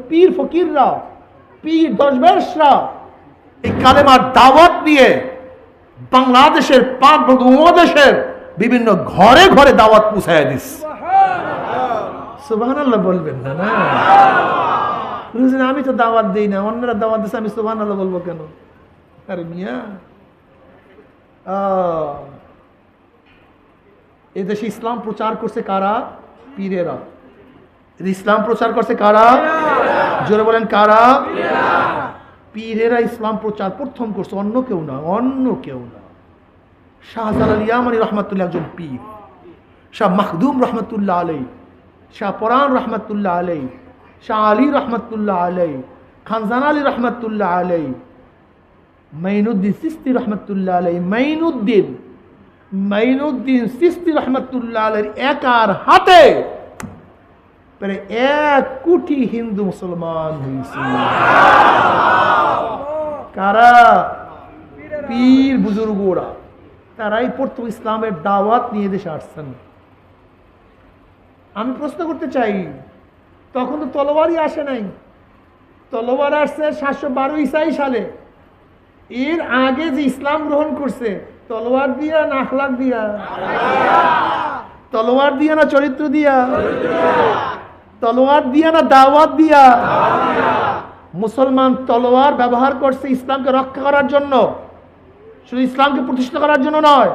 পীর ফকিররা, পীর দরবেশরা এই কালেমার দাওয়াত নিয়ে বাংলাদেশের পাক উপমহাদেশের বিভিন্ন ঘরে ঘরে দাওয়াত পৌঁছায় দিস। সুবহানাল্লাহ বলবেন না? না আমি তো দাওয়াত দিই না, অন্যরা দাওয়াত দিচ্ছে, আমি সুবহানাল্লাহ বলবো কেন? আরে মিয়া, এদেশে ইসলাম প্রচার করছে কারা? পীরেরা। ইসলাম প্রচার করছে কারা? জোরে বলেন কারা? পীরেরা ইসলাম প্রচার প্রথম করছে, অন্য কেউ না, অন্য কেউ না। শাহজালাল ইয়ামানী রহমাতুল্লাহ একজন পীর, শাহ মাখদুম রহমাতুল্লাহ আলাই, শাহ পরান রহমাতুল্লাহ আলাই, শাহ আলী রহমাতুল্লাহ আলাই, খানজান আলী রহমাতুল্লাহ আলাই, মাইনুদ্দিন চিশতি রহমাতুল্লাহ আলাই, মাইনুদ্দিন চিশতি রহমাতুল্লাহ আলাইর একার হাতে প্রায় 1 কোটি হিন্দু মুসলমান হয়েছে। কারা? পীর বুজুর্গরা। তারাই প্রথম ইসলামের দাওয়াত নিয়ে দেশে আসছেন। আমি প্রশ্ন করতে চাই, তখন তো তলোয়ারই আসে নাই, তলোয়ার আসছে 712 ঈসাই সালে। এর আগে যে ইসলাম গ্রহণ করছে, তলোয়ার দিয়া না আখলাক দিয়া? তলোয়ার দিয়া না চরিত্র দিয়া? তলোয়ার দিয়া না দাওয়াত দিয়া? মুসলমান তলোয়ার ব্যবহার করছে ইসলামকে রক্ষা করার জন্য, শুধু ইসলামকে প্রতিষ্ঠা করার জন্য নয়।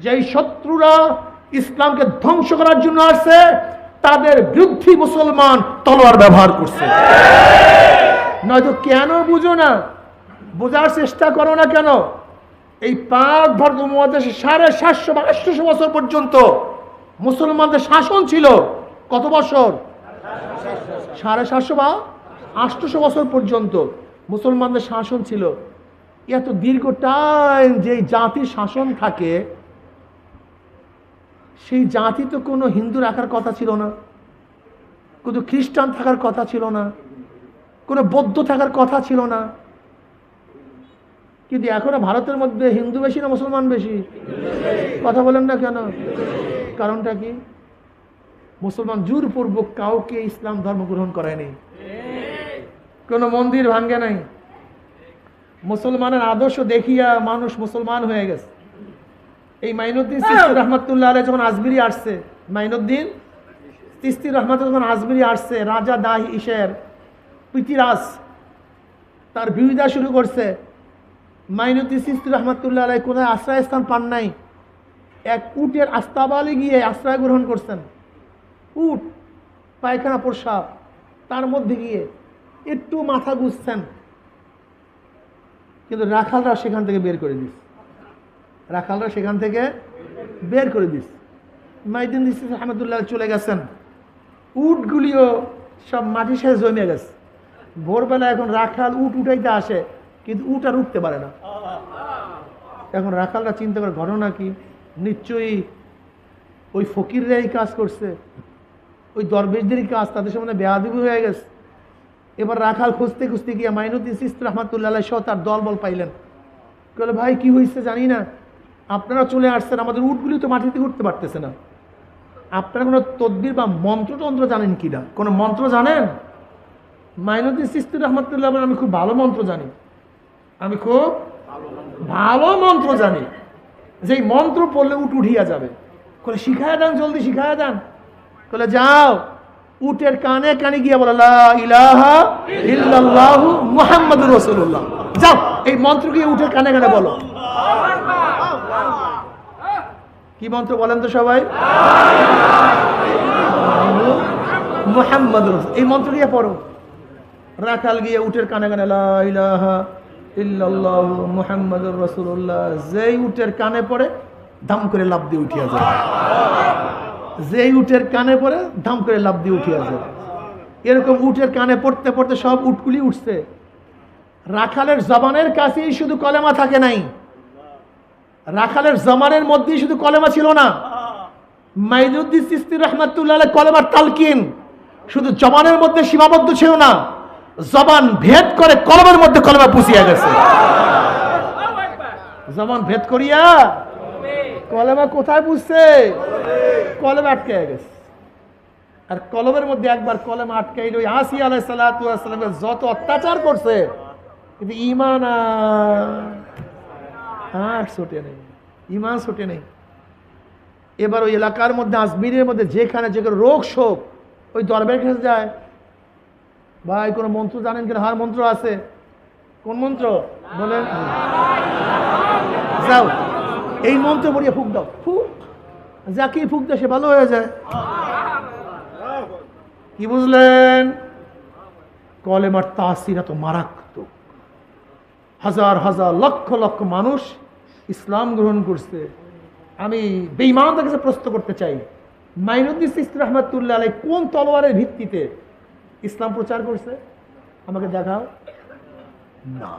যেই শত্রুরা ইসলামকে ধ্বংস করার জন্য আসছে, তাদের বিরুদ্ধে মুসলমান তলোয়ার ব্যবহার করছে। নয়তো কেন বুঝো না? বোঝার চেষ্টা করো না কেন? এই পাক ভারত উপমহাদেশে 750 বা 800 বছর পর্যন্ত মুসলমানদের শাসন ছিল। কত বছর? 750 বা 800 বছর পর্যন্ত মুসলমানদের শাসন ছিল। এত দীর্ঘ টাইম যে জাতির শাসন থাকে, সেই জাতি তো কোনো হিন্দু রাখার কথা ছিল না, কোনো খ্রিস্টান থাকার কথা ছিল না, কোনো বৌদ্ধ থাকার কথা ছিল না। কিন্তু এখনো ভারতের মধ্যে হিন্দু বেশি না মুসলমান বেশি? কথা বলেন না কেন? কারণটা কি? মুসলমান জোরপূর্বক কাউকে ইসলাম ধর্ম গ্রহণ করায়নি, কোনো মন্দির ভাঙ্গে নাই। মুসলমানের আদর্শ দেখিয়া মানুষ মুসলমান হয়ে গেছে। এই মাইনুদ্দিন চিশতি রহমাতুল্লাহ আলাইহি যখন আজমিরি আসছে, মাইনুদ্দিন চিশতি রহমাতুল্লাহ যখন আজমিরি আসছে, রাজা দাহি ইসের পৃথিরাজ তার বিরোধিতা শুরু করছে। মাইনুদ্দিন চিশতি রহমাতুল্লাহ আলাইহি কোথায় আশ্রয় স্থান পান নাই, এক উটের আস্তাবলে গিয়ে আশ্রয় গ্রহণ করছেন। উট পায়খানা প্রসাব, তার মধ্যে গিয়ে একটু মাথা গুছছেন, কিন্তু রাখালরা সেখান থেকে বের করে দিস। রাখালরা সেখান থেকে বের করে দিস। মাইনুদ্দিন চিশতি রহমাতুল্লাহ চলে গেছেন, উটগুলিও সব মাটির সাথে জমে গেছে। ভোরবেলা এখন রাখাল উট উঠাইতে আসে, কিন্তু উট আর উঠতে পারে না। এখন রাখালরা চিন্তা করে ঘটনা কি? নিশ্চয়ই ওই ফকিররাই কাজ করছে, ওই দরবেশদেরই কাজ, তাদের সামনে বেয়াদবি হয়ে গেছে। এবার রাখাল খুঁজতে খুঁজতে গিয়ে মাইনুদ্দিন চিশতি রহমাতুল্লাহ আলাইহি সহ তার দলবল পাইলেন। বলে, ভাই কি হয়েছে জানি না, আপনারা চলে আসছেন, আমাদের উটগুলি তো মাটি থেকে উঠতে পারতেছে না। আপনারা কোনো তদবির বা মন্ত্রতন্ত্র জানেন কি না? কোনো মন্ত্র জানেন? মাইনুদ্দিন চিশতি রহমাতুল্লাহ বলেন, আমি খুব ভালো মন্ত্র জানি, আমি খুব ভালো মন্ত্র জানি, যেই মন্ত্র পড়লে উট উঠিয়া যাবে। বলে, শিখায় দেন, জলদি শিখায় দেন। বলে, যাও উটের কানে কানে গিয়ে বলো, লা ইলাহা ইল্লাল্লাহু মুহাম্মাদুর রাসূলুল্লাহ। যাও এই মন্ত্র গিয়ে উটের কানে কানে বলো। কি মন্ত্র বলেন তো সবাই? মুহাম্মাদুর রাসূল, এই মন্ত্র গিয়ে পড়ো। রাখাল গিয়ে উটের কানে কানে লা ইলাহা ইল্লাল্লাহু মুহাম্মাদুর রাসূলুল্লাহ, যেই উটের কানে পড়ে ধাম করে লাফ দিয়ে উঠিয়া যায়। যেই উটের কানে পড়ে ধাম করে লাফ দিয়ে উঠিয়া যায়। এরকম উটের কানে পড়তে পড়তে সব উটগুলি উঠছে। রাখালের জবানের কাছেই শুধু কলেমা থাকে নাই, রাখালের জবানের মধ্যেই শুধু কলেমা ছিল না। মাইনুদ্দিন চিশতি রহমাতুল্লাহ আলাইহি কলেমার তালকিন শুধু জবানের মধ্যে সীমাবদ্ধ ছিল না, জবান ভেদ করে কলমের মধ্যে কলেমা পুষিয়া গেছে। জবান ভেদ করিয়া কলেমা কোথায় পুষছে? কলেমা আটকে গেছে। আর কলমের মধ্যে একবার কলম আটকাইল ওই আসিয়া আলাইহিস সালাতু ওয়াস সালামের যত অত্যাচার করছে, কিন্তু ঈমান আর ছোটে নেই, ঈমান ছোটে নেই। এবার ওই এলাকার মধ্যে আজমিরের মধ্যে যেখানে যেখানে রোগ শোক, ওই দরবারের কাছে যায়, ভাই কোনো মন্ত্র জানেন কিনা? হার মন্ত্র আছে। কোন মন্ত্র বলেন? যাও এই মন্ত্র পড়িয়ে ফুক দাও, ফুক, যাকে ফুক দাও সে ভালো হয়ে যায়। কি বুঝলেন? কলেমার তাসির এত মারাত্মক, হাজার হাজার লক্ষ লক্ষ মানুষ ইসলাম গ্রহণ করছে। আমি বেঈমানদের কাছে প্রশ্ন করতে চাই, মাইনুদ্দিন চিশতি রহমাতুল্লাহ আলাইহি কোন তলোয়ারের ভিত্তিতে ইসলাম প্রচার করছে? আমাকে দেখাও না।